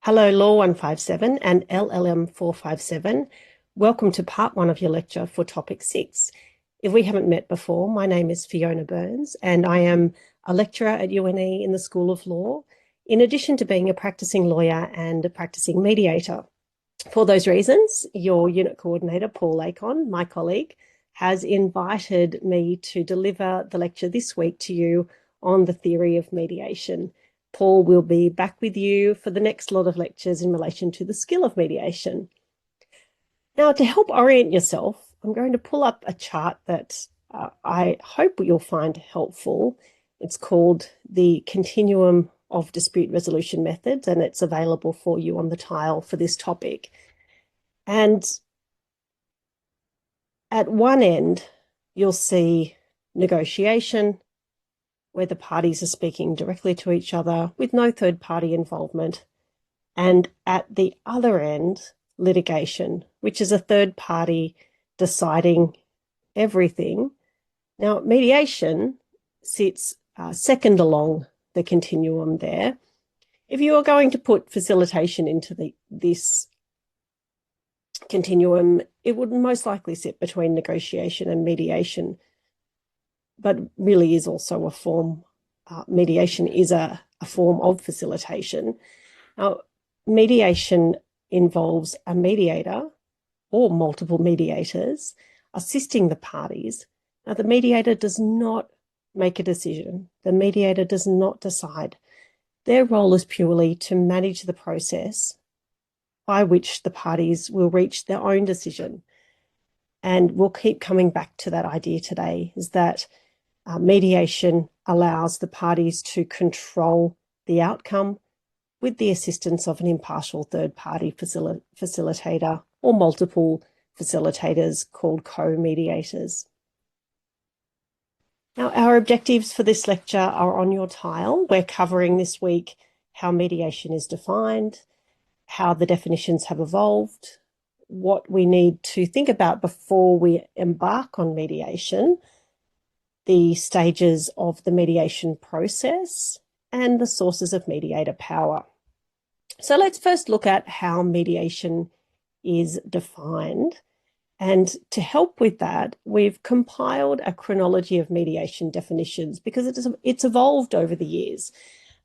Hello, Law 157 and LLM 457. Welcome to part one of your lecture for topic 6. If we haven't met before, my name is Fiona Burns and I am a lecturer at UNE in the School of Law, in addition to being a practicing lawyer and a practicing mediator. For those reasons, your unit coordinator, Paul Acon, my colleague, has invited me to deliver the lecture this week to you on the theory of mediation. Paul will be back with you for the next lot of lectures in relation to the skill of mediation. Now, to help orient yourself, I'm going to pull up a chart that I hope you'll find helpful. It's called the Continuum of Dispute Resolution Methods, and it's available for you on the tile for this topic. And at one end, you'll see negotiation, where the parties are speaking directly to each other with no third-party involvement. And at the other end, litigation, which is a third party deciding everything. Now, mediation sits second along the continuum there. If you are going to put facilitation into this continuum, it would most likely sit between negotiation and mediation, but really is also a form, mediation is a form of facilitation. Now, mediation involves a mediator or multiple mediators assisting the parties. Now, the mediator does not make a decision. The mediator does not decide. Their role is purely to manage the process by which the parties will reach their own decision. And we'll keep coming back to that idea today, is that mediation allows the parties to control the outcome with the assistance of an impartial third-party facilitator or multiple facilitators called co-mediators. Now, our objectives for this lecture are on your tile. We're covering this week how mediation is defined, how the definitions have evolved, what we need to think about before we embark on mediation, the stages of the mediation process, and the sources of mediator power. So let's first look at how mediation is defined. And to help with that, we've compiled a chronology of mediation definitions because it's evolved over the years.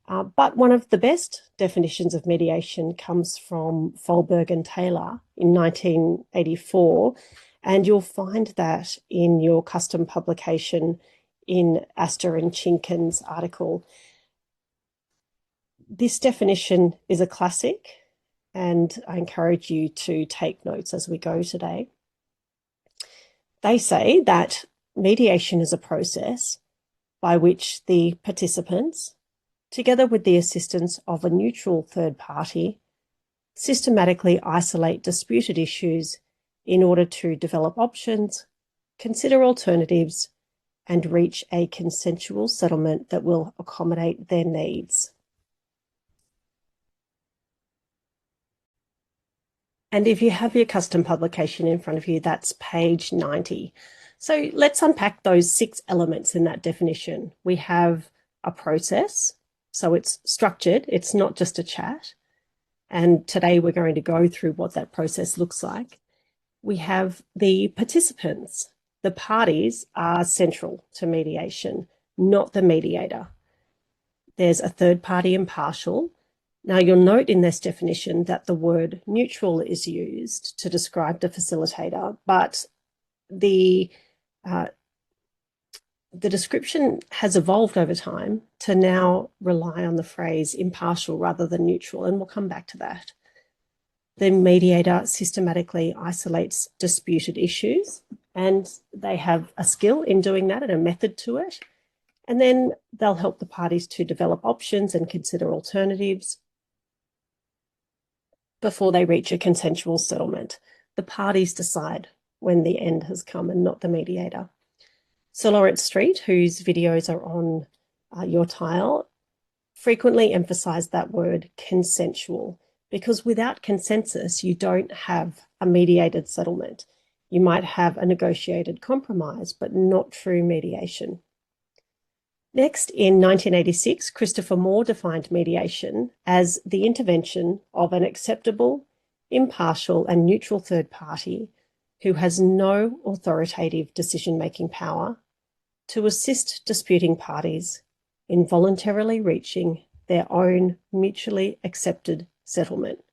But one of the best definitions of mediation comes from Folberg and Taylor in 1984, and you'll find that in your custom publication in Astor and Chinkin's article. This definition is a classic, and I encourage you to take notes as we go today. They say that mediation is a process by which the participants, together with the assistance of a neutral third party, systematically isolate disputed issues in order to develop options, consider alternatives, and reach a consensual settlement that will accommodate their needs. And if you have your custom publication in front of you, that's page 90. So let's unpack those 6 elements in that definition. We have a process, so it's structured, it's not just a chat. And today we're going to go through what that process looks like. We have the participants. The parties are central to mediation, not the mediator. There's a third party impartial. Now, you'll note in this definition that the word neutral is used to describe the facilitator, but the description has evolved over time to now rely on the phrase impartial rather than neutral, and we'll come back to that. The mediator systematically isolates disputed issues, and they have a skill in doing that and a method to it. And then they'll help the parties to develop options and consider alternatives before they reach a consensual settlement. The parties decide when the end has come and not the mediator. Sir Lawrence Street, whose videos are on your tile, frequently emphasised that word consensual, because without consensus, you don't have a mediated settlement. You might have a negotiated compromise, but not true mediation. Next, in 1986, Christopher Moore defined mediation as the intervention of an acceptable, impartial, and neutral third party who has no authoritative decision-making power to assist disputing parties in voluntarily reaching their own mutually accepted settlement.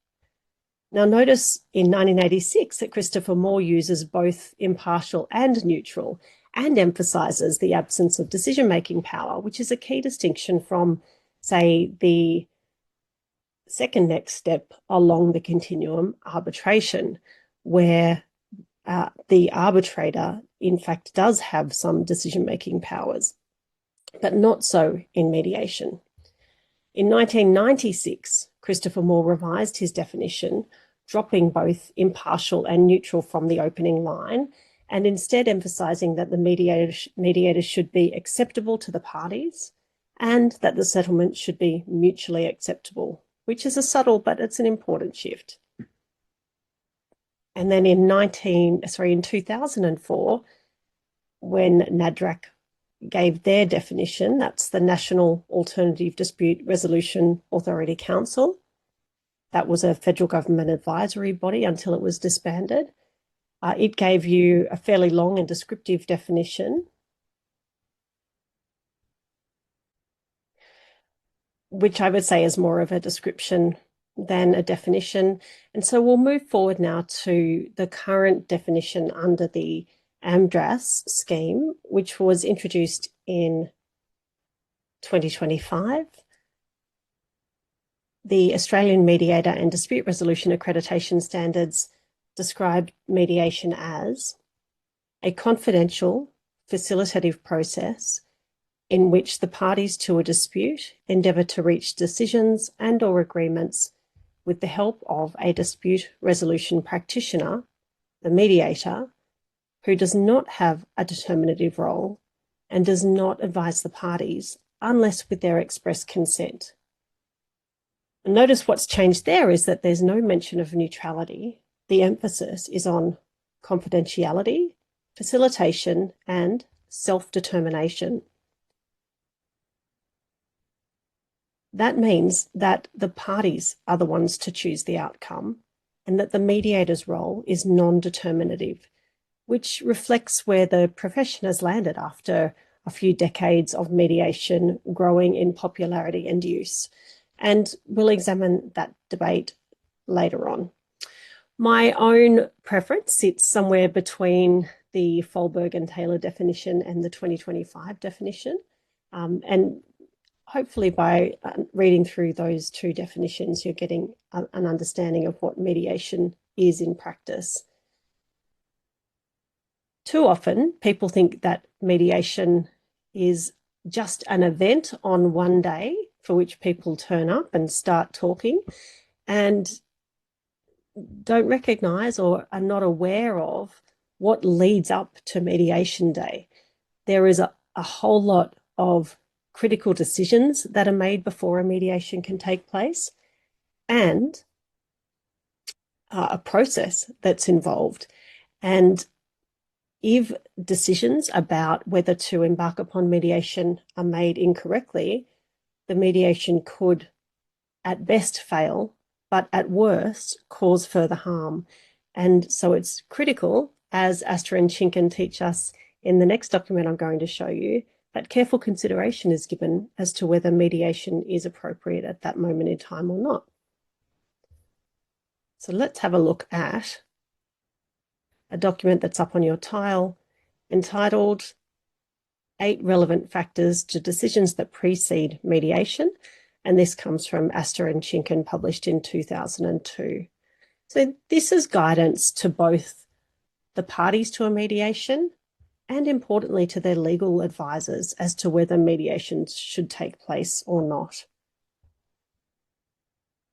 Now, notice in 1986 that Christopher Moore uses both impartial and neutral and emphasises the absence of decision-making power, which is a key distinction from, say, the second next step along the continuum, arbitration, where the arbitrator, in fact, does have some decision-making powers, but not so in mediation. In 1996, Christopher Moore revised his definition, dropping both impartial and neutral from the opening line, and instead emphasising that the mediator should be acceptable to the parties and that the settlement should be mutually acceptable, which is a subtle, but it's an important shift. And then in 2004, when NADRAC gave their definition, that's the National Alternative Dispute Resolution Authority Council. That was a federal government advisory body until it was disbanded. It gave you a fairly long and descriptive definition, which I would say is more of a description than a definition. And so we'll move forward now to the current definition under the AMDRAS scheme, which was introduced in 2025. The Australian Mediator and Dispute Resolution Accreditation Standards describe mediation as a confidential, facilitative process in which the parties to a dispute endeavour to reach decisions and or agreements with the help of a dispute resolution practitioner, the mediator, who does not have a determinative role and does not advise the parties unless with their express consent. And notice what's changed there is that there's no mention of neutrality. The emphasis is on confidentiality, facilitation, and self-determination. That means that the parties are the ones to choose the outcome and that the mediator's role is non-determinative, which reflects where the profession has landed after a few decades of mediation growing in popularity and use. And we'll examine that debate later on. My own preference sits somewhere between the Folberg and Taylor definition and the 2025 definition. And hopefully by reading through those two definitions, you're getting an understanding of what mediation is in practice. Too often, people think that mediation is just an event on one day for which people turn up and start talking and don't recognise or are not aware of what leads up to mediation day. There is a whole lot of critical decisions that are made before a mediation can take place and a process that's involved. And if decisions about whether to embark upon mediation are made incorrectly, the mediation could at best fail, but at worst cause further harm. And so it's critical, as Astor and Chinkin teach us in the next document I'm going to show you, that careful consideration is given as to whether mediation is appropriate at that moment in time or not. So let's have a look at a document that's up on your tile entitled 8 Relevant Factors to Decisions that Precede Mediation. And this comes from Astor and Chinkin, published in 2002. So this is guidance to both the parties to a mediation and, importantly, to their legal advisors as to whether mediation should take place or not.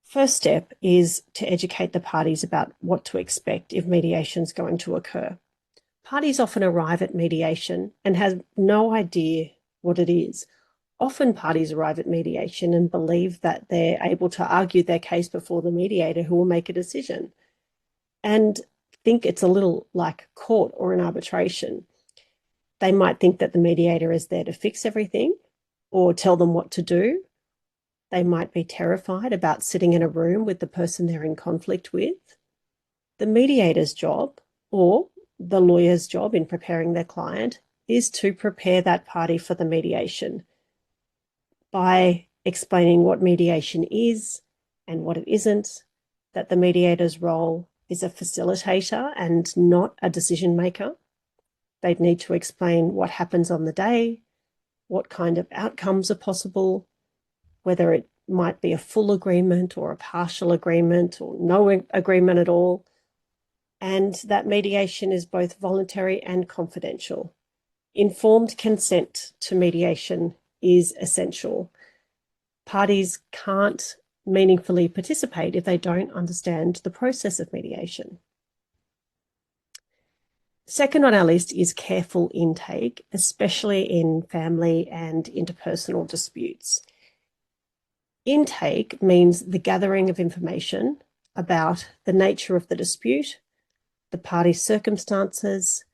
First step is to educate the parties about what to expect if mediation is going to occur. Parties often arrive at mediation and have no idea what it is. Often parties arrive at mediation and believe that they're able to argue their case before the mediator, who will make a decision, and think it's a little like court or an arbitration. They might think that the mediator is there to fix everything, or tell them what to do. They might be terrified about sitting in a room with the person they're in conflict with. The mediator's job, or the lawyer's job in preparing their client, is to prepare that party for the mediation by explaining what mediation is and what it isn't, that the mediator's role is a facilitator and not a decision maker. They'd need to explain what happens on the day, what kind of outcomes are possible, whether it might be a full agreement or a partial agreement or no agreement at all, and that mediation is both voluntary and confidential. Informed consent to mediation is essential. Parties can't meaningfully participate if they don't understand the process of mediation. Second on our list is careful intake, especially in family and interpersonal disputes. Intake means the gathering of information about the nature of the dispute, the parties' circumstances,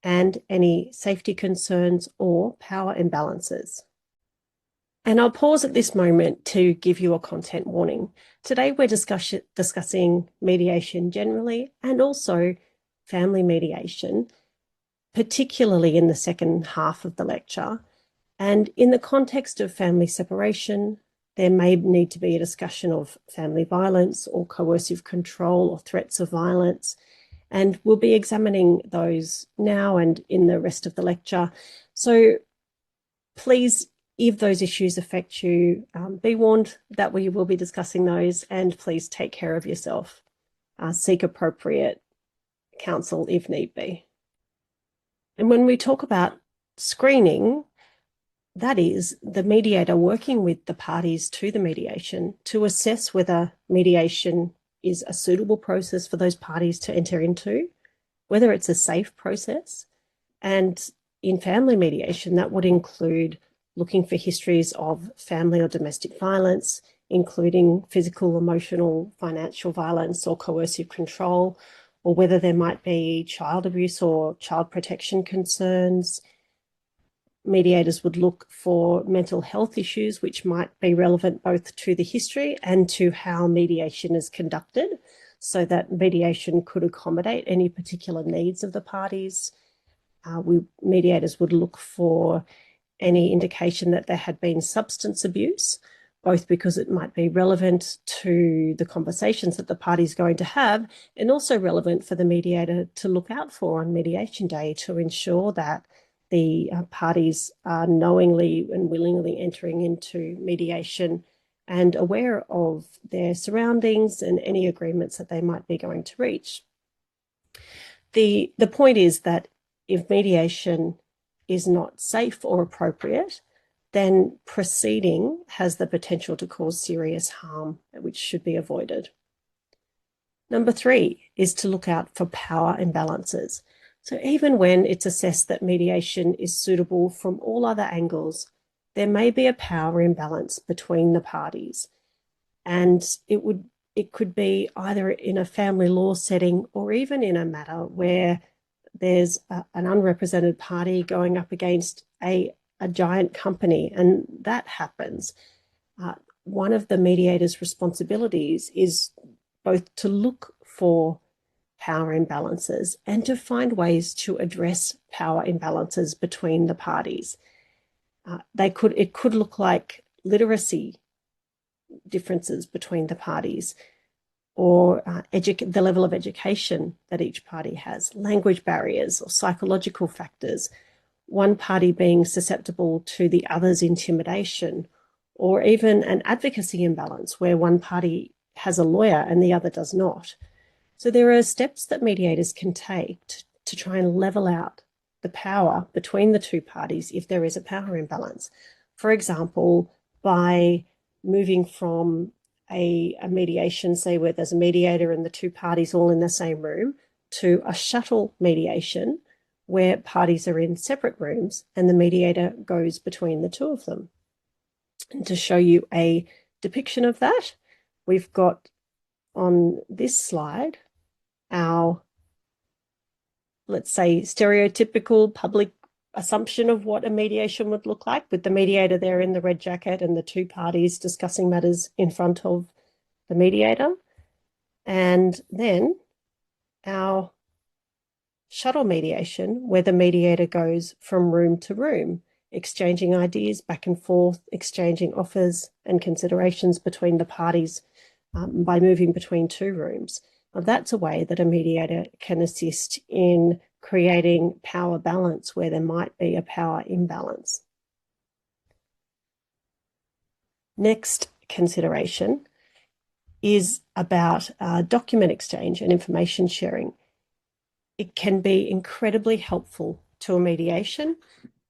and any safety concerns or power imbalances. And I'll pause at this moment to give you a content warning. Today we're discussing mediation generally and also family mediation, particularly in the second half of the lecture. And in the context of family separation, there may need to be a discussion of family violence or coercive control or threats of violence. And we'll be examining those now and in the rest of the lecture. So please, if those issues affect you, be warned that we will be discussing those, and please take care of yourself. Seek appropriate counsel if need be. And when we talk about screening, that is the mediator working with the parties to the mediation to assess whether mediation is a suitable process for those parties to enter into, whether it's a safe process. And in family mediation, that would include looking for histories of family or domestic violence, including physical, emotional, financial violence or coercive control, or whether there might be child abuse or child protection concerns. Mediators would look for mental health issues, which might be relevant both to the history and to how mediation is conducted, so that mediation could accommodate any particular needs of the parties. Mediators would look for any indication that there had been substance abuse, both because it might be relevant to the conversations that the party's going to have, and also relevant for the mediator to look out for on mediation day to ensure that the parties are knowingly and willingly entering into mediation and aware of their surroundings and any agreements that they might be going to reach. The point is that if mediation is not safe or appropriate, then proceeding has the potential to cause serious harm, which should be avoided. Number 3 is to look out for power imbalances. So even when it's assessed that mediation is suitable from all other angles, there may be a power imbalance between the parties. And it could be either in a family law setting or even in a matter where there's an unrepresented party going up against a giant company, and that happens. One of the mediator's responsibilities is both to look for power imbalances and to find ways to address power imbalances between the parties. It could look like literacy differences between the parties, or the level of education that each party has, language barriers or psychological factors, one party being susceptible to the other's intimidation, or even an advocacy imbalance where one party has a lawyer and the other does not. So there are steps that mediators can take to try and level out the power between the two parties if there is a power imbalance. For example, by moving from a mediation, say where there's a mediator and the two parties all in the same room, to a shuttle mediation where parties are in separate rooms and the mediator goes between the two of them. And to show you a depiction of that, we've got on this slide our, let's say, stereotypical public assumption of what a mediation would look like, with the mediator there in the red jacket and the two parties discussing matters in front of the mediator. And then our shuttle mediation, where the mediator goes from room to room, exchanging ideas back and forth, exchanging offers and considerations between the parties by moving between two rooms. Now, that's a way that a mediator can assist in creating power balance where there might be a power imbalance. Next consideration is about document exchange and information sharing. It can be incredibly helpful to a mediation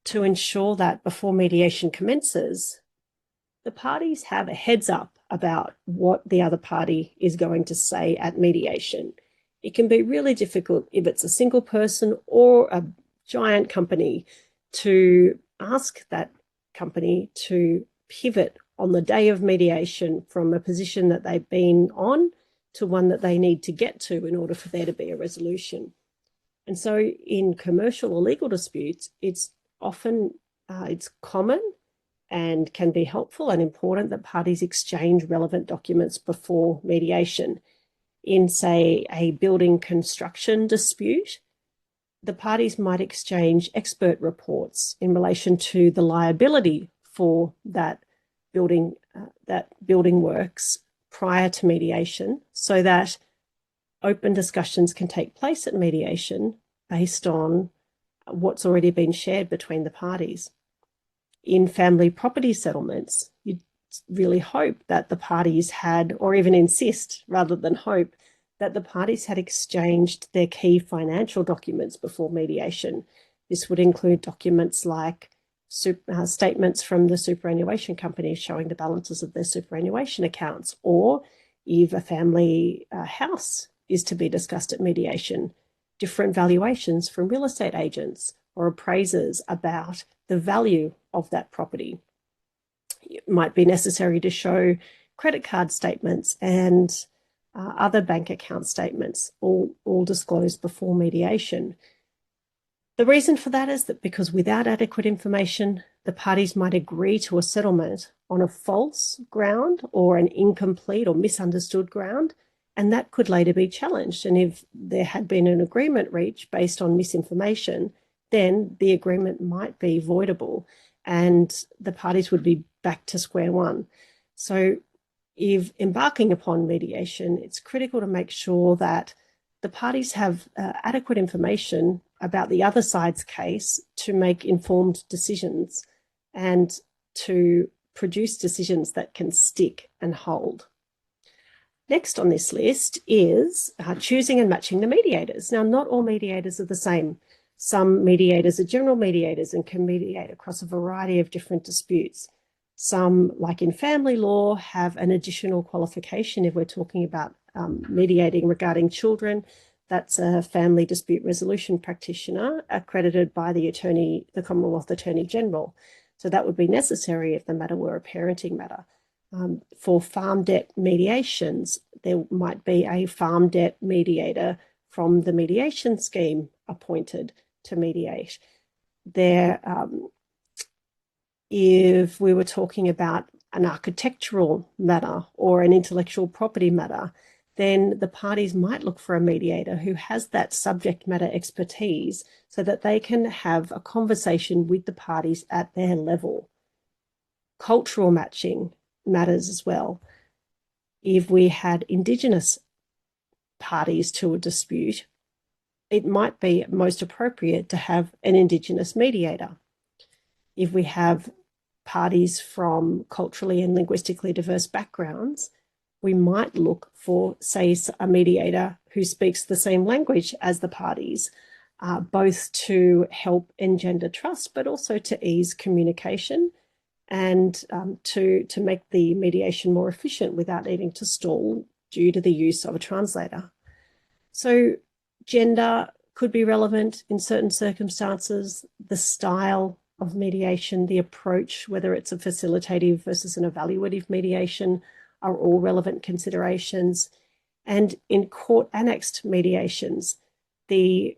to ensure that before mediation commences, the parties have a heads up about what the other party is going to say at mediation. It can be really difficult if it's a single person or a giant company to ask that company to pivot on the day of mediation from a position that they've been on to one that they need to get to in order for there to be a resolution. And so in commercial or legal disputes, it's often, it's common and can be helpful and important that parties exchange relevant documents before mediation. In, say, a building construction dispute, the parties might exchange expert reports in relation to the liability for that building works prior to mediation, so that open discussions can take place at mediation based on what's already been shared between the parties. In family property settlements, you really hope that the parties had, or even insist rather than hope, that the parties had exchanged their key financial documents before mediation. This would include documents like statements from the superannuation company showing the balances of their superannuation accounts, or if a family house is to be discussed at mediation, different valuations from real estate agents or appraisers about the value of that property. It might be necessary to show credit card statements and other bank account statements, all disclosed before mediation. The reason for that is that because without adequate information, the parties might agree to a settlement on a false ground or an incomplete or misunderstood ground, and that could later be challenged. And if there had been an agreement reached based on misinformation, then the agreement might be voidable and the parties would be back to square one. So if embarking upon mediation, it's critical to make sure that the parties have adequate information about the other side's case to make informed decisions and to produce decisions that can stick and hold. Next on this list is choosing and matching the mediators. Now, not all mediators are the same. Some mediators are general mediators and can mediate across a variety of different disputes. Some, like in family law, have an additional qualification if we're talking about mediating regarding children. That's a family dispute resolution practitioner accredited by the Commonwealth Attorney General. So that would be necessary if the matter were a parenting matter. For farm debt mediations, there might be a farm debt mediator from the mediation scheme appointed to mediate. If we were talking about an architectural matter or an intellectual property matter, then the parties might look for a mediator who has that subject matter expertise so that they can have a conversation with the parties at their level. Cultural matching matters as well. If we had Indigenous parties to a dispute, it might be most appropriate to have an Indigenous mediator. If we have parties from culturally and linguistically diverse backgrounds, we might look for, say, a mediator who speaks the same language as the parties, both to help engender trust, but also to ease communication and to make the mediation more efficient without needing to stall due to the use of a translator. So gender could be relevant in certain circumstances, the style of mediation, the approach, whether it's a facilitative versus an evaluative mediation, are all relevant considerations. And in court annexed mediations, the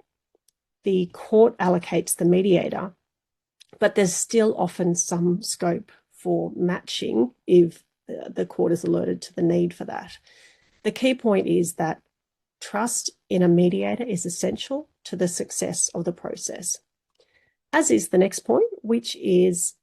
court allocates the mediator but there's still often some scope for matching if the court is alerted to the need for that. The key point is that trust in a mediator is essential to the success of the process, as is the next point, which is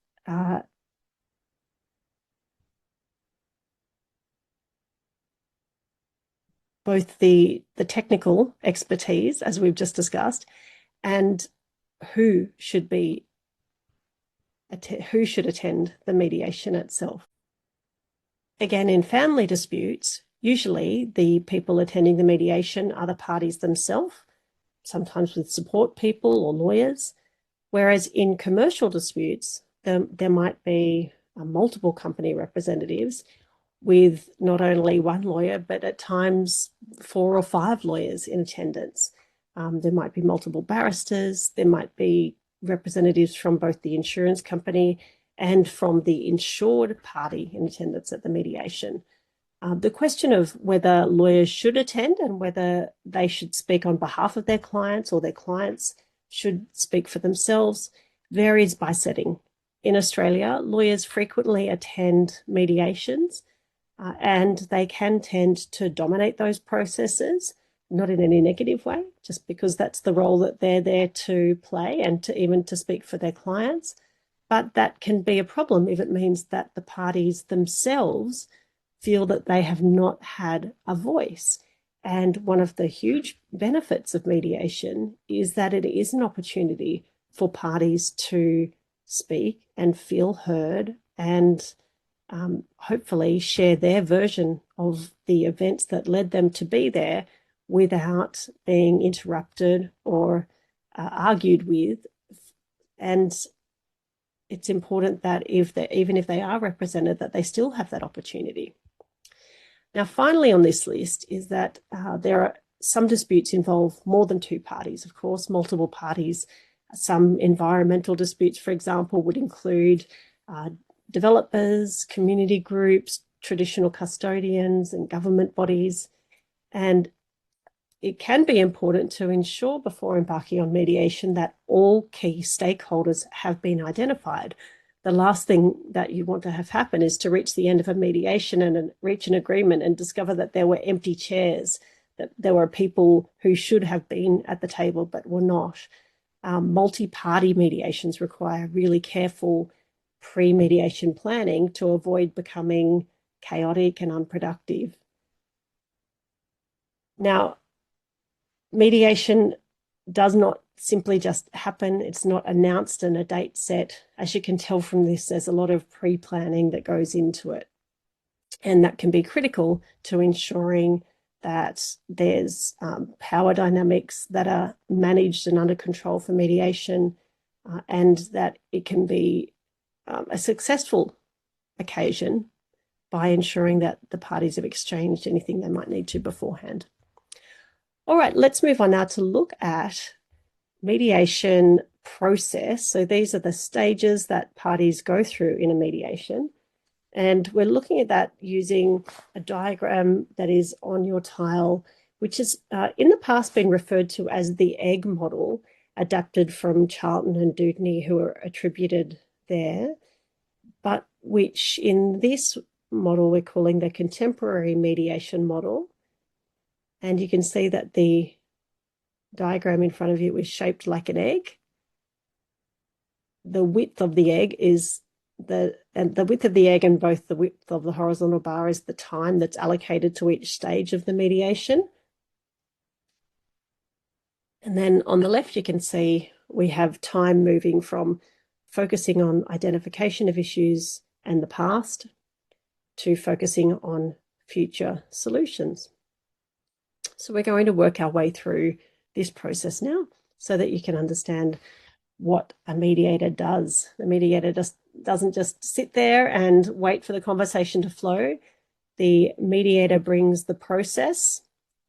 both the technical expertise, as we've just discussed, and who should attend the mediation itself. Again, in family disputes, usually the people attending the mediation are the parties themselves, sometimes with support people or lawyers, whereas in commercial disputes, there might be multiple company representatives with not only one lawyer, but at times 4 or 5 lawyers in attendance. There might be multiple barristers, there might be representatives from both the insurance company and from the insured party in attendance at the mediation. The question of whether lawyers should attend and whether they should speak on behalf of their clients or their clients should speak for themselves varies by setting. In Australia, lawyers frequently attend mediations and they can tend to dominate those processes, not in any negative way, just because that's the role that they're there to play and even to speak for their clients. But that can be a problem if it means that the parties themselves feel that they have not had a voice. And one of the huge benefits of mediation is that it is an opportunity for parties to speak and feel heard and hopefully share their version of the events that led them to be there without being interrupted or argued with. And it's important that even if they are represented, that they still have that opportunity. Now, finally on this list is that there are some disputes involve more than 2 parties, of course, multiple parties. Some environmental disputes, for example, would include developers, community groups, traditional custodians, and government bodies. And it can be important to ensure before embarking on mediation that all key stakeholders have been identified. The last thing that you want to have happen is to reach the end of a mediation and reach an agreement and discover that there were empty chairs, that there were people who should have been at the table but were not. Multi-party mediations require really careful pre-mediation planning to avoid becoming chaotic and unproductive. Now, mediation does not simply just happen. It's not announced and a date set. As you can tell from this, there's a lot of pre-planning that goes into it. And that can be critical to ensuring that there's power dynamics that are managed and under control for mediation, and that it can be a successful occasion by ensuring that the parties have exchanged anything they might need to beforehand. All right, let's move on now to look at mediation process. So these are the stages that parties go through in a mediation. And we're looking at that using a diagram that is on your tile, which has in the past been referred to as the egg model, adapted from Charlton and Dewdney, who are attributed there, but which in this model we're calling the contemporary mediation model. And you can see that the diagram in front of you is shaped like an egg. The width of the egg is the width of the egg, and both the width of the horizontal bar is the time that's allocated to each stage of the mediation. And then on the left, you can see we have time moving from focusing on identification of issues and the past to focusing on future solutions. So we're going to work our way through this process now so that you can understand what a mediator does. The mediator doesn't just sit there and wait for the conversation to flow. The mediator brings the process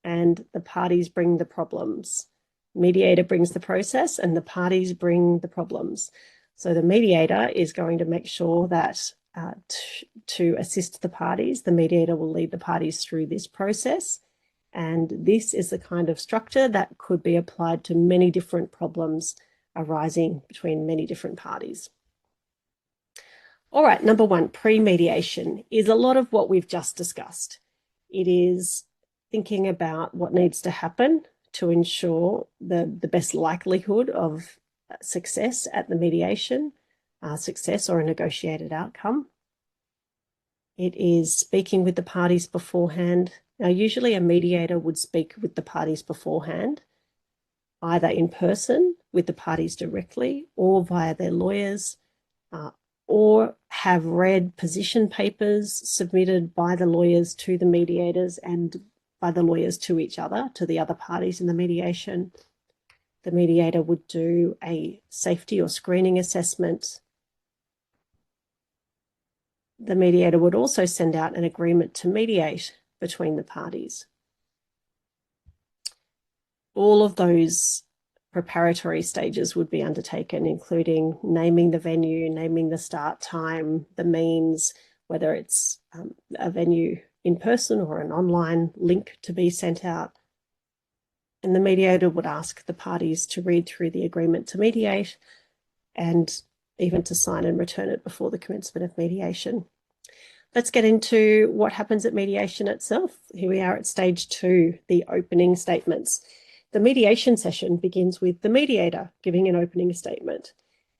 and the parties bring the problems. Mediator brings the process and the parties bring the problems. So the mediator is going to make sure that to assist the parties, the mediator will lead the parties through this process. And this is the kind of structure that could be applied to many different problems arising between many different parties. All right, number one, pre-mediation is a lot of what we've just discussed. It is thinking about what needs to happen to ensure the best likelihood of success at the mediation, success or a negotiated outcome. It is speaking with the parties beforehand. Now, usually a mediator would speak with the parties beforehand, either in person with the parties directly or via their lawyers, or have read position papers submitted by the lawyers to the mediators and by the lawyers to each other, to the other parties in the mediation. The mediator would do a safety or screening assessment. The mediator would also send out an agreement to mediate between the parties. All of those preparatory stages would be undertaken, including naming the venue, naming the start time, the means, whether it's a venue in person or an online link to be sent out. And the mediator would ask the parties to read through the agreement to mediate and even to sign and return it before the commencement of mediation. Let's get into what happens at mediation itself. Here we are at stage 2, the opening statements. The mediation session begins with the mediator giving an opening statement.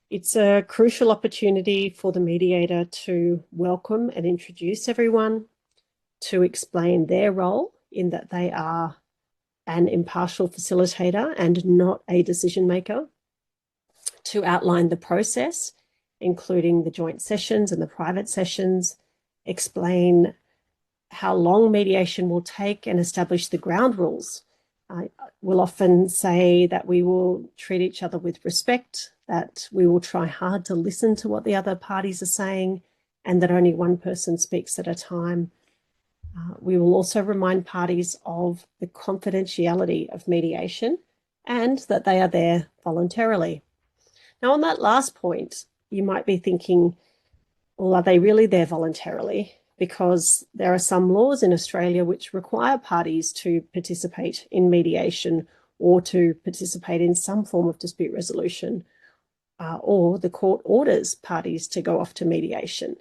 It's a crucial opportunity for the mediator to welcome and introduce everyone, to explain their role in that they are an impartial facilitator and not a decision maker, to outline the process, including the joint sessions and the private sessions, explain how long mediation will take and establish the ground rules. I will often say that we will treat each other with respect, that we will try hard to listen to what the other parties are saying, and that only one person speaks at a time. We will also remind parties of the confidentiality of mediation and that they are there voluntarily. Now, on that last point, you might be thinking, well, are they really there voluntarily? Because there are some laws in Australia which require parties to participate in mediation or to participate in some form of dispute resolution, or the court orders parties to go off to mediation.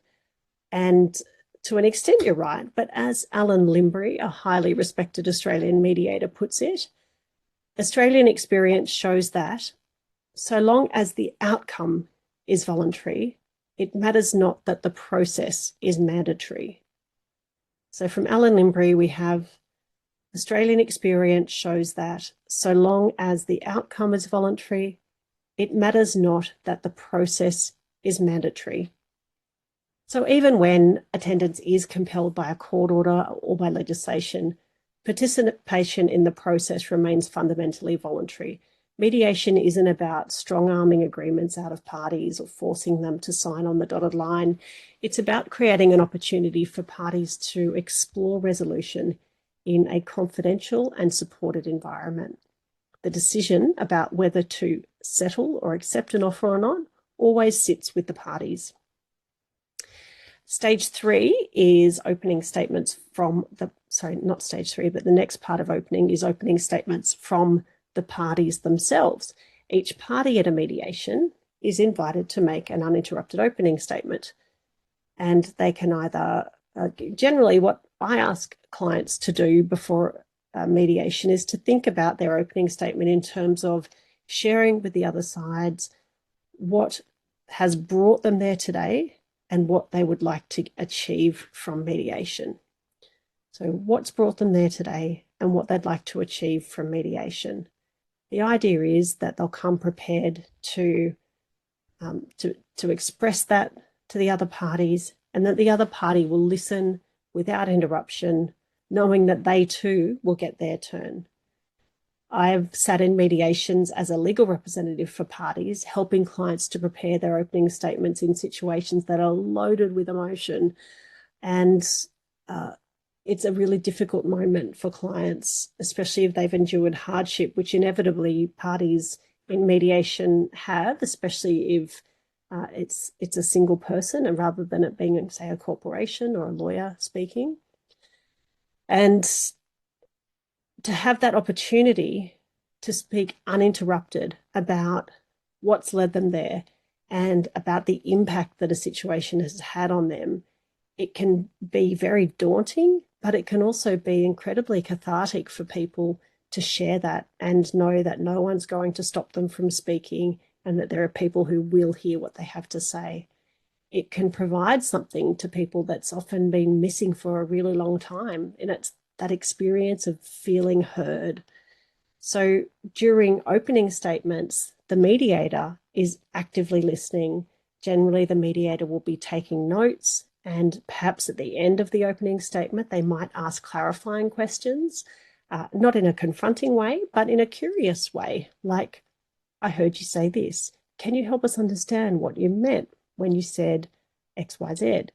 And to an extent, you're right, but as Alan Limbury, a highly respected Australian mediator, puts it, Australian experience shows that so long as the outcome is voluntary, it matters not that the process is mandatory. So from Alan Limbury, we have Australian experience shows that so long as the outcome is voluntary, it matters not that the process is mandatory. So even when attendance is compelled by a court order or by legislation, participation in the process remains fundamentally voluntary. Mediation isn't about strong-arming agreements out of parties or forcing them to sign on the dotted line. It's about creating an opportunity for parties to explore resolution in a confidential and supported environment. The decision about whether to settle or accept an offer or not always sits with the parties. Stage 3 is opening statements from the, not stage 3, but the next part of opening is opening statements from the parties themselves. Each party at a mediation is invited to make an uninterrupted opening statement. And they can either, generally what I ask clients to do before mediation is to think about their opening statement in terms of sharing with the other sides what has brought them there today and what they would like to achieve from mediation. So what's brought them there today and what they'd like to achieve from mediation. The idea is that they'll come prepared to express that to the other parties, and that the other party will listen without interruption, knowing that they too will get their turn. I've sat in mediations as a legal representative for parties, helping clients to prepare their opening statements in situations that are loaded with emotion. And it's a really difficult moment for clients, especially if they've endured hardship, which inevitably parties in mediation have, especially if it's a single person, and rather than it being, say, a corporation or a lawyer speaking. And to have that opportunity to speak uninterrupted about what's led them there, and about the impact that a situation has had on them, it can be very daunting, but it can also be incredibly cathartic for people to share that and know that no one's going to stop them from speaking and that there are people who will hear what they have to say. It can provide something to people that's often been missing for a really long time, and it's that experience of feeling heard. So during opening statements, the mediator is actively listening. Generally, the mediator will be taking notes, and perhaps at the end of the opening statement, they might ask clarifying questions, not in a confronting way, but in a curious way, like, I heard you say this. Can you help us understand what you meant when you said XYZ?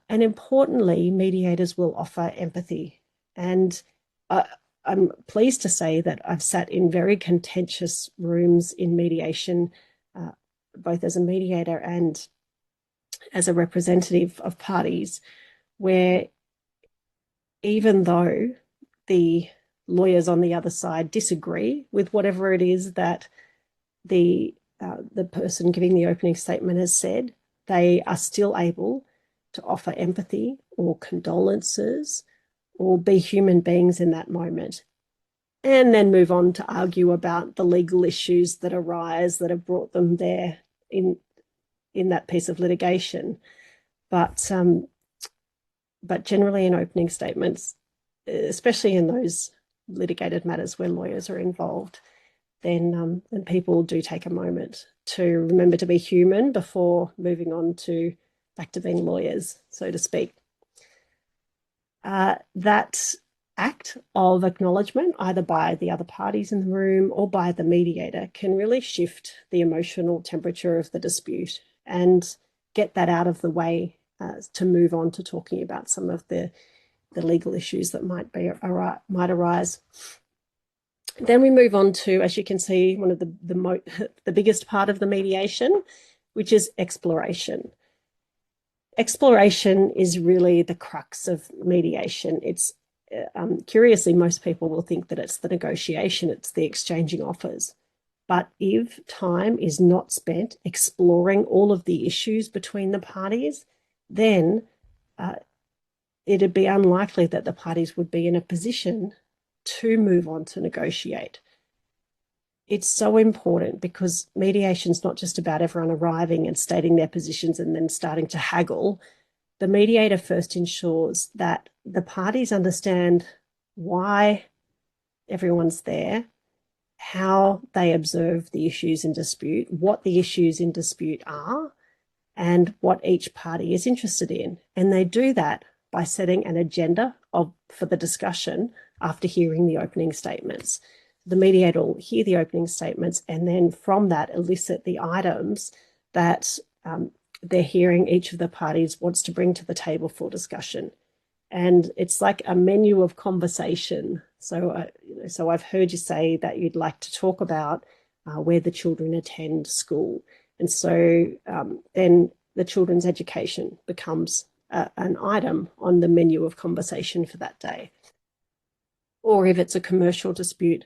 And importantly, mediators will offer empathy. And I'm pleased to say that I've sat in very contentious rooms in mediation, both as a mediator and as a representative of parties, where even though the lawyers on the other side disagree with whatever it is that the person giving the opening statement has said, they are still able to offer empathy or condolences or be human beings in that moment, and then move on to argue about the legal issues that arise that have brought them there in that piece of litigation. But generally in opening statements, especially in those litigated matters where lawyers are involved, then people do take a moment to remember to be human before moving on to back to being lawyers, so to speak. That act of acknowledgement, either by the other parties in the room or by the mediator, can really shift the emotional temperature of the dispute and get that out of the way to move on to talking about some of the legal issues that might arise. Then we move on to, as you can see, one of the biggest part of the mediation, which is exploration. Exploration is really the crux of mediation. It's curiously, most people will think that it's the negotiation, it's the exchanging offers. But if time is not spent exploring all of the issues between the parties, then it'd be unlikely that the parties would be in a position to move on to negotiate. It's so important because mediation is not just about everyone arriving and stating their positions and then starting to haggle. The mediator first ensures that the parties understand why everyone's there, how they observe the issues in dispute, what the issues in dispute are, and what each party is interested in. And they do that by setting an agenda for the discussion after hearing the opening statements. The mediator will hear the opening statements and then from that elicit the items that they're hearing each of the parties wants to bring to the table for discussion. And it's like a menu of conversation. So, so I've heard you say that you'd like to talk about where the children attend school. And so then the children's education becomes an item on the menu of conversation for that day. Or if it's a commercial dispute,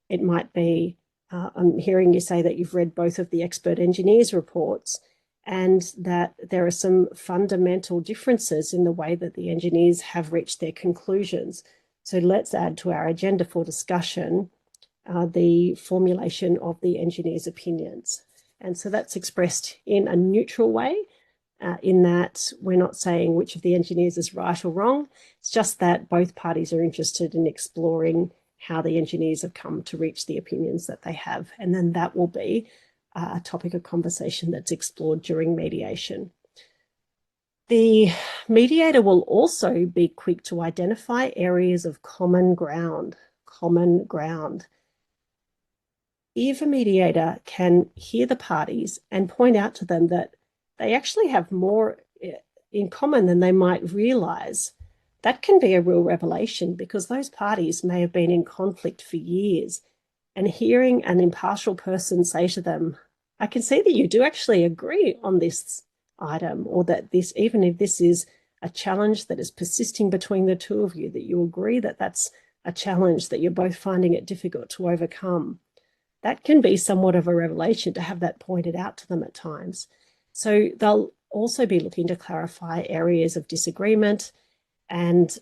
it might be, I'm hearing you say that you've read both of the expert engineers' reports and that there are some fundamental differences in the way that the engineers have reached their conclusions. So let's add to our agenda for discussion the formulation of the engineers' opinions. And so that's expressed in a neutral way, in that we're not saying which of the engineers is right or wrong. It's just that both parties are interested in exploring how the engineers have come to reach the opinions that they have. And then that will be a topic of conversation that's explored during mediation. The mediator will also be quick to identify areas of common ground. If a mediator can hear the parties and point out to them that they actually have more in common than they might realize, that can be a real revelation because those parties may have been in conflict for years. And hearing an impartial person say to them, I can see that you do actually agree on this item, or that this, even if this is a challenge that is persisting between the two of you, that you agree that that's a challenge that you're both finding it difficult to overcome. that can be somewhat of a revelation to have that pointed out to them at times. So they'll also be looking to clarify areas of disagreement, and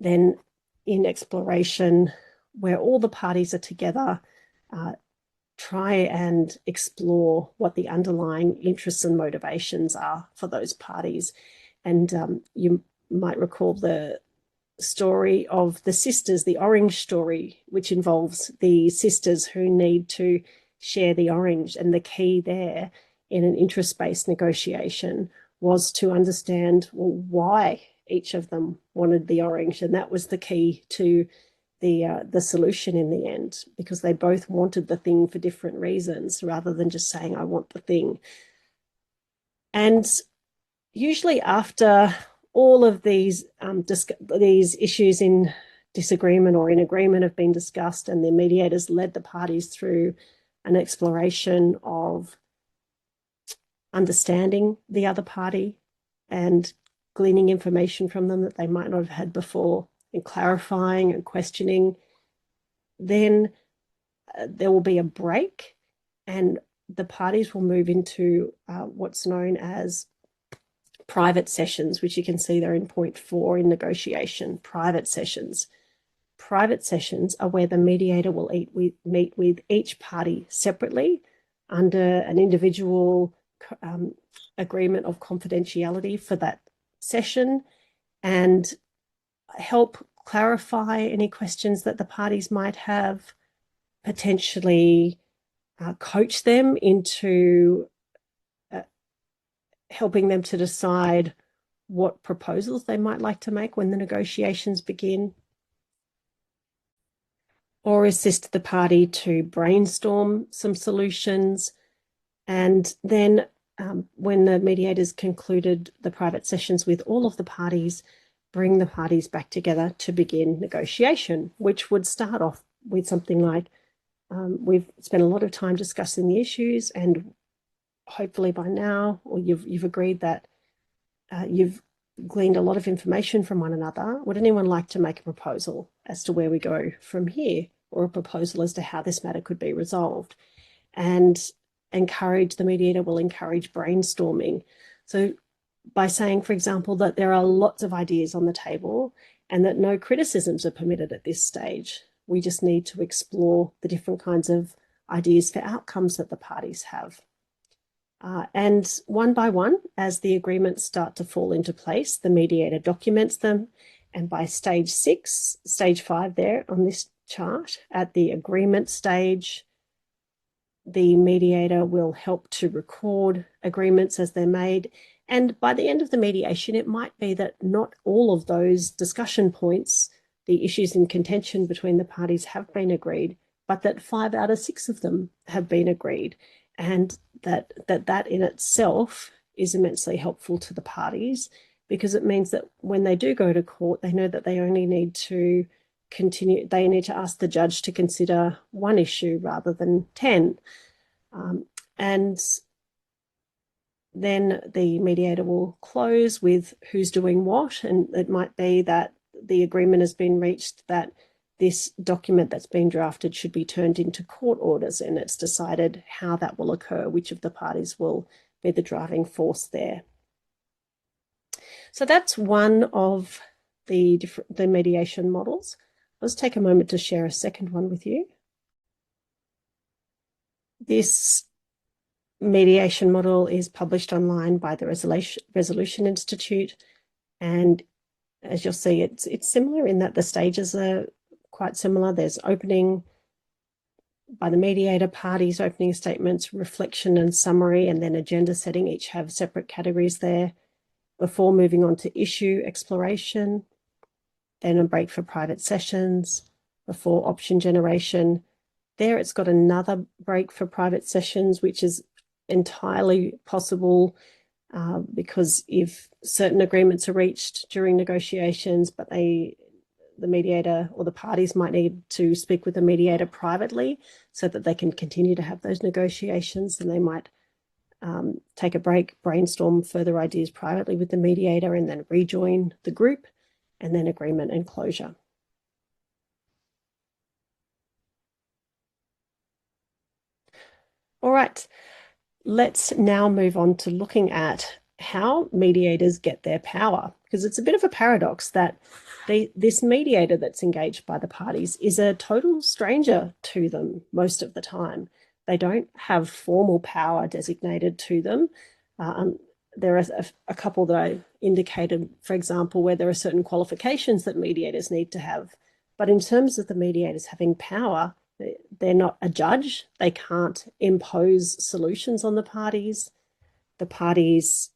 then in exploration, where all the parties are together, try and explore what the underlying interests and motivations are for those parties. And you might recall the story of the sisters, the orange story, which involves the sisters who need to share the orange. And the key there in an interest-based negotiation was to understand, well, why each of them wanted the orange. And that was the key to the solution in the end, because they both wanted the thing for different reasons, rather than just saying, I want the thing. And usually after all of these issues in disagreement or in agreement have been discussed, and the mediators led the parties through an exploration of understanding the other party and gleaning information from them that they might not have had before, and clarifying and questioning, then there will be a break, and the parties will move into what's known as private sessions, which you can see there in point 4 in negotiation. Private sessions. Private sessions are where the mediator will meet with each party separately under an individual agreement of confidentiality for that session, and help clarify any questions that the parties might have, potentially coach them into helping them to decide what proposals they might like to make when the negotiations begin, or assist the party to brainstorm some solutions. And then when the mediators concluded the private sessions with all of the parties, bring the parties back together to begin negotiation, which would start off with something like, we've spent a lot of time discussing the issues, and hopefully by now, or you've agreed that you've gleaned a lot of information from one another. Would anyone like to make a proposal as to where we go from here, or a proposal as to how this matter could be resolved? And the mediator will encourage brainstorming. So by saying, for example, that there are lots of ideas on the table and that no criticisms are permitted at this stage. We just need to explore the different kinds of ideas for outcomes that the parties have. And one by one, as the agreements start to fall into place, the mediator documents them. And by stage 5 there on this chart, at the agreement stage, the mediator will help to record agreements as they're made. And by the end of the mediation, it might be that not all of those discussion points, the issues in contention between the parties, have been agreed, but that 5 out of 6 of them have been agreed. And that in itself is immensely helpful to the parties, because it means that when they do go to court, they know that they only need to ask the judge to consider one issue rather than 10. And then the mediator will close with who's doing what, and it might be that the agreement has been reached that this document that's been drafted should be turned into court orders, and it's decided how that will occur, which of the parties will be the driving force there. So that's one of the mediation models. Let's take a moment to share a second one with you. This mediation model is published online by the Resolution Institute, and as you'll see, it's similar in that the stages are quite similar. There's opening by the mediator, parties, opening statements, reflection and summary, and then agenda setting. Each have separate categories there before moving on to issue exploration, then a break for private sessions, before option generation. There it's got another break for private sessions, which is entirely possible because if certain agreements are reached during negotiations, but the mediator or the parties might need to speak with the mediator privately so that they can continue to have those negotiations, and they might take a break, brainstorm further ideas privately with the mediator, and then rejoin the group, and then agreement and closure. All right, let's now move on to looking at how mediators get their power, because it's a bit of a paradox that this mediator that's engaged by the parties is a total stranger to them most of the time. They don't have formal power designated to them. There are a couple that I indicated, for example, where there are certain qualifications that mediators need to have. But in terms of the mediators having power, they're not a judge. They can't impose solutions on the parties. The parties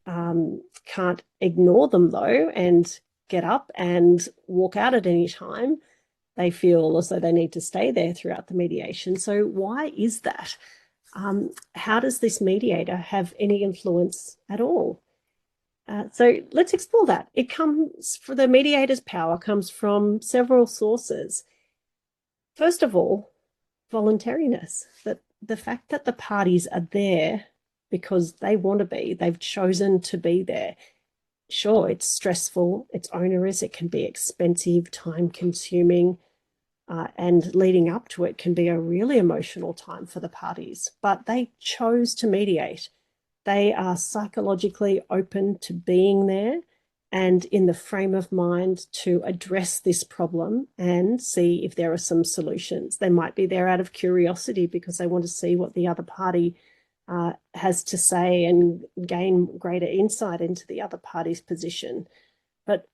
can't ignore them, though, and get up and walk out at any time. They feel as though they need to stay there throughout the mediation. So why is that? How does this mediator have any influence at all? So let's explore that. It comes for the mediator's power comes from several sources. First of all, voluntariness, that the fact that the parties are there because they want to be, they've chosen to be there. Sure, it's stressful, it's onerous, it can be expensive, time consuming, and leading up to it can be a really emotional time for the parties, but they chose to mediate. They are psychologically open to being there and in the frame of mind to address this problem and see if there are some solutions. They might be there out of curiosity because they want to see what the other party has to say and gain greater insight into the other party's position. But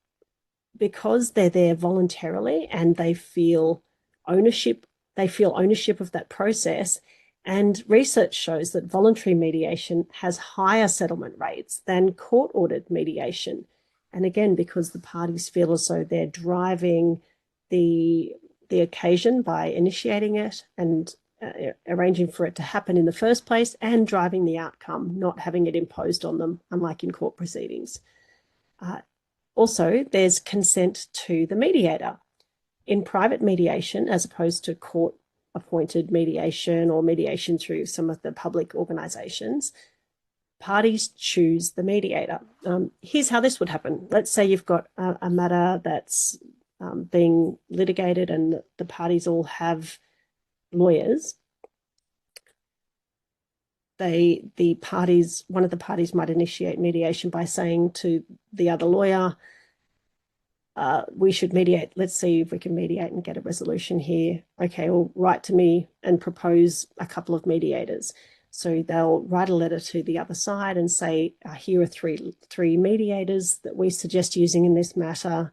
because they're there voluntarily and they feel ownership of that process. And research shows that voluntary mediation has higher settlement rates than court-ordered mediation. And again, because the parties feel as though they're driving the occasion by initiating it and arranging for it to happen in the first place and driving the outcome, not having it imposed on them, unlike in court proceedings. Also, there's consent to the mediator. In private mediation, as opposed to court-appointed mediation or mediation through some of the public organisations, parties choose the mediator. Here's how this would happen. Let's say you've got a matter that's being litigated and the parties all have lawyers. One of the parties might initiate mediation by saying to the other lawyer, we should mediate. Let's see if we can mediate and get a resolution here. Okay, well, write to me and propose a couple of mediators. So they'll write a letter to the other side and say, here are three mediators that we suggest using in this matter.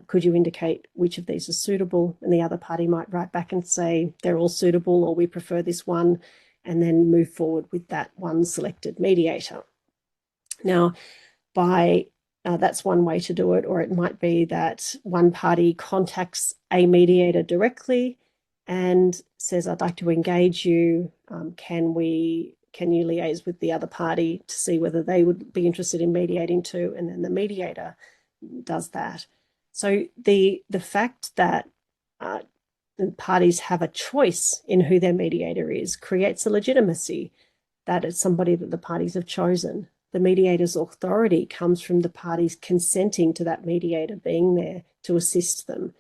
Could you indicate which of these is suitable? And the other party might write back and say, they're all suitable, or we prefer this one, and then move forward with that one selected mediator. Now, that's one way to do it, or it might be that one party contacts a mediator directly and says, I'd like to engage you. Can you liaise with the other party to see whether they would be interested in mediating too? And then the mediator does that. So the fact that the parties have a choice in who their mediator is creates a legitimacy that it's somebody that the parties have chosen. The mediator's authority comes from the parties consenting to that mediator being there to assist them.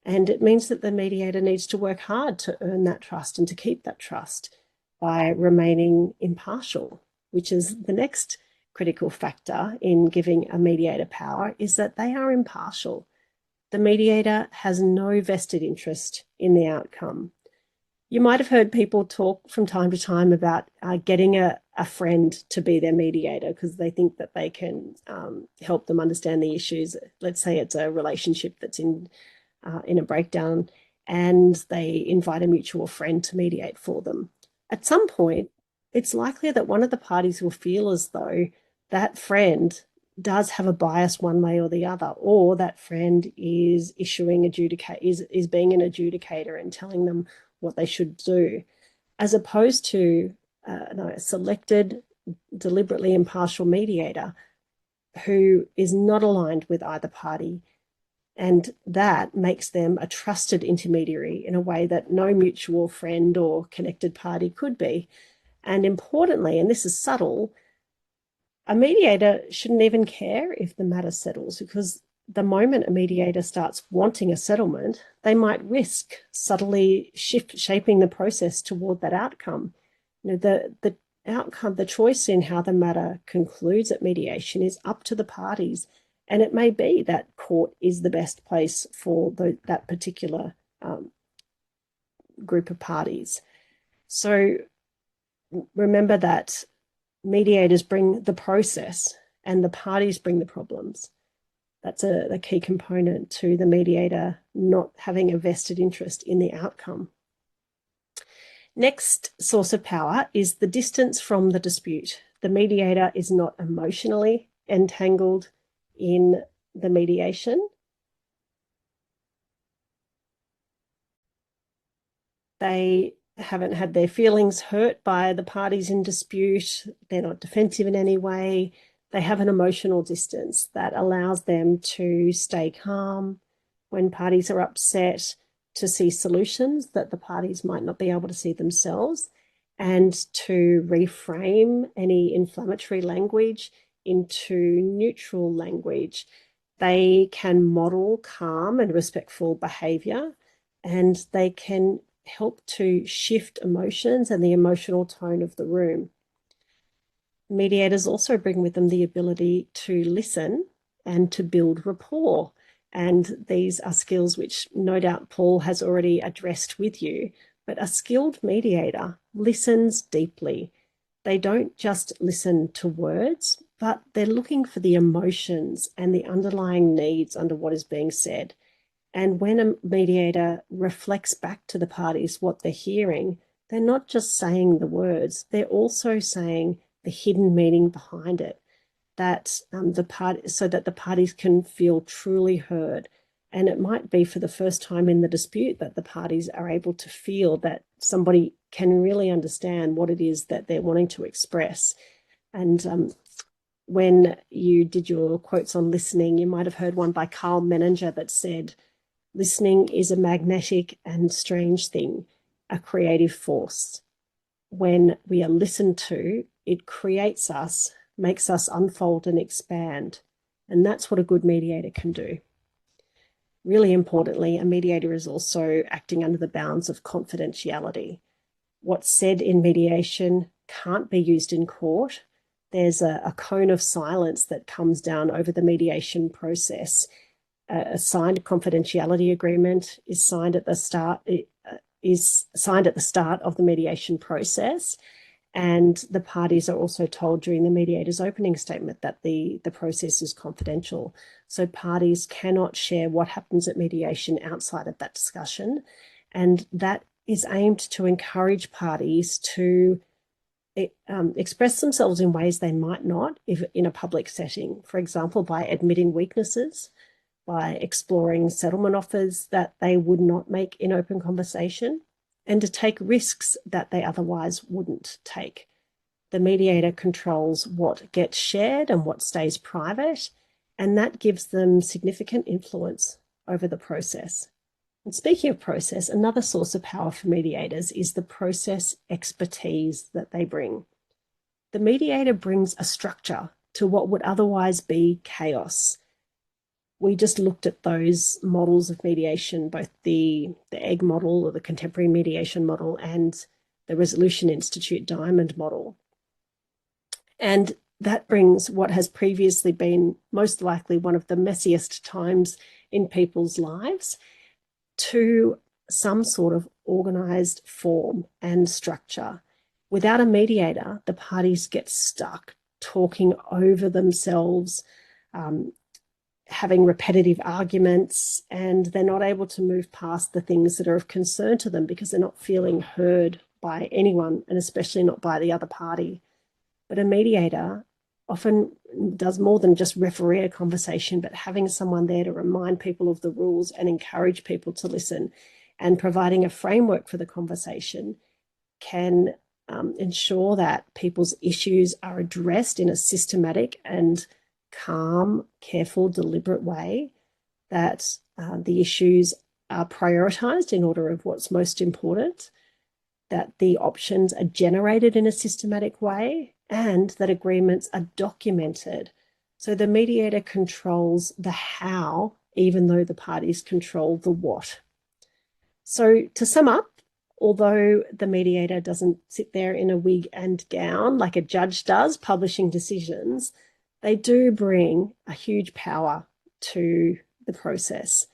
And it means that the mediator needs to work hard to earn that trust and to keep that trust by remaining impartial, which is the next critical factor in giving a mediator power, is that they are impartial. The mediator has no vested interest in the outcome. You might have heard people talk from time to time about getting a friend to be their mediator because they think that they can help them understand the issues. Let's say it's a relationship that's in a breakdown and they invite a mutual friend to mediate for them. At some point, it's likely that one of the parties will feel as though that friend does have a bias one way or the other, or that friend is is being an adjudicator and telling them what they should do, as opposed to a selected, deliberately impartial mediator who is not aligned with either party. And that makes them a trusted intermediary in a way that no mutual friend or connected party could be. And importantly, and this is subtle, a mediator shouldn't even care if the matter settles, because the moment a mediator starts wanting a settlement, they might risk subtly shaping the process toward that outcome. The outcome, the choice in how the matter concludes at mediation is up to the parties. And it may be that court is the best place for that particular group of parties. So remember that mediators bring the process and the parties bring the problems. That's a key component to the mediator not having a vested interest in the outcome. Next source of power is the distance from the dispute. The mediator is not emotionally entangled in the mediation. They haven't had their feelings hurt by the parties in dispute. They're not defensive in any way. They have an emotional distance that allows them to stay calm when parties are upset, to see solutions that the parties might not be able to see themselves, and to reframe any inflammatory language into neutral language. They can model calm and respectful behavior, and they can help to shift emotions and the emotional tone of the room. Mediators also bring with them the ability to listen and to build rapport. And these are skills which no doubt Paul has already addressed with you. But a skilled mediator listens deeply. They don't just listen to words, but they're looking for the emotions and the underlying needs under what is being said. And when a mediator reflects back to the parties what they're hearing, they're not just saying the words, they're also saying the hidden meaning behind it, that so that the parties can feel truly heard. And it might be for the first time in the dispute that the parties are able to feel that somebody can really understand what it is that they're wanting to express. And when you did your quotes on listening, you might have heard one by Carl Menninger that said, "Listening is a magnetic and strange thing, a creative force. When we are listened to, it creates us, makes us unfold and expand." And that's what a good mediator can do. Really importantly, a mediator is also acting under the bounds of confidentiality. What's said in mediation can't be used in court. There's a cone of silence that comes down over the mediation process. A signed confidentiality agreement is signed at the start. Is signed at the start of the mediation process, and the parties are also told during the mediator's opening statement that the process is confidential. So parties cannot share what happens at mediation outside of that discussion, and that is aimed to encourage parties to express themselves in ways they might not if in a public setting. For example, by admitting weaknesses, by exploring settlement offers that they would not make in open conversation, and to take risks that they otherwise wouldn't take. The mediator controls what gets shared and what stays private, and that gives them significant influence over the process. And speaking of process, another source of power for mediators is the process expertise that they bring. The mediator brings a structure to what would otherwise be chaos. We just looked at those models of mediation, both the EGG model or the contemporary mediation model and the Resolution Institute Diamond model. And that brings what has previously been most likely one of the messiest times in people's lives to some sort of organized form and structure. Without a mediator, the parties get stuck talking over themselves, having repetitive arguments, and they're not able to move past the things that are of concern to them because they're not feeling heard by anyone, and especially not by the other party. But a mediator often does more than just referee a conversation, but having someone there to remind people of the rules and encourage people to listen, and providing a framework for the conversation can ensure that people's issues are addressed in a systematic and calm, careful, deliberate way, that the issues are prioritized in order of what's most important, that the options are generated in a systematic way, and that agreements are documented. So the mediator controls the how, even though the parties control the what. So to sum up, although the mediator doesn't sit there in a wig and gown like a judge does, publishing decisions, they do bring a huge power to the process.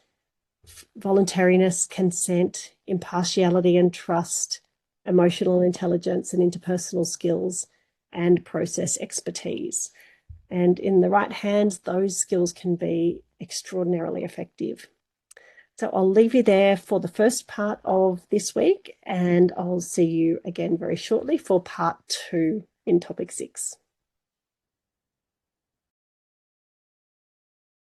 Voluntariness, consent, impartiality and trust, emotional intelligence and interpersonal skills, and process expertise. And in the right hands, those skills can be extraordinarily effective. So I'll leave you there for the first part of this week, and I'll see you again very shortly for part 2 in topic 6.